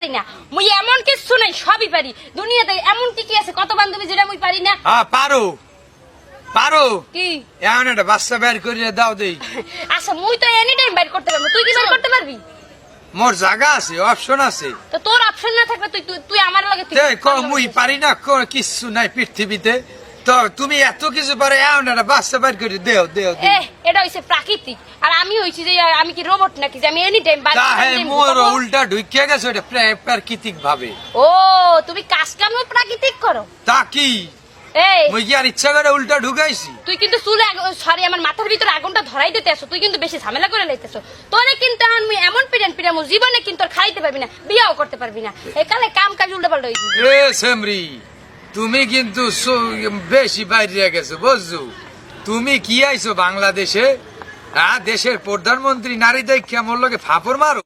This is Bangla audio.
পারি না মুই এমন কিছু নাই সবই পারি দুনিয়াতে এমন কি কি আছে কত বান্ধবী যেটা মুই পারি না পারো পারো কি এমন একটা বাচ্চা বের করিয়া দাও দেই আচ্ছা মুই তো এনি টাইম বাইর করতে পারবো তুই কি বাইর করতে পারবি মোর জায়গা আছে অপশন আছে তো তোর অপশন না থাকলে তুই তুই আমার লাগে তুই মুই পারি না কিচ্ছু নাই পৃথিবীতে তো তুমি এত কিছু পারে এমন একটা বাচ্চা বের করে দেও দেও এটা হইছে প্রাকৃতিক আর আমি হইছি যে আমি কি রোবট নাকি যে আমি এনি টাইম বাইর মোর উল্টা ঢুকিয়ে গেছে ওটা প্রাকৃতিক ভাবে ও তুমি কাজ কাম প্রাকৃতিক করো তা কি এই মুই কি আর ইচ্ছা করে উল্টা ঢুকাইছি তুই কিন্তু চুলে সরি আমার মাথার ভিতরে আগুনটা ধরাই দিতে আসো তুই কিন্তু বেশি ঝামেলা করে লাইতেছো তোরে কিন্তু আমি এমন পিড়ামু জীবনে কিন্তু আর খাইতে পারবি না বিয়াও করতে পারবি না একালে কাম কাজ উল্টা পাল্টা হইছে এ সেমরি তুমি কিন্তু বেশি বাইরে গেছো বুঝছো তুমি কি আইছো বাংলাদেশে দেশের প্রধানমন্ত্রী নারী দেখ কেমন লোকে ফাপড় মারো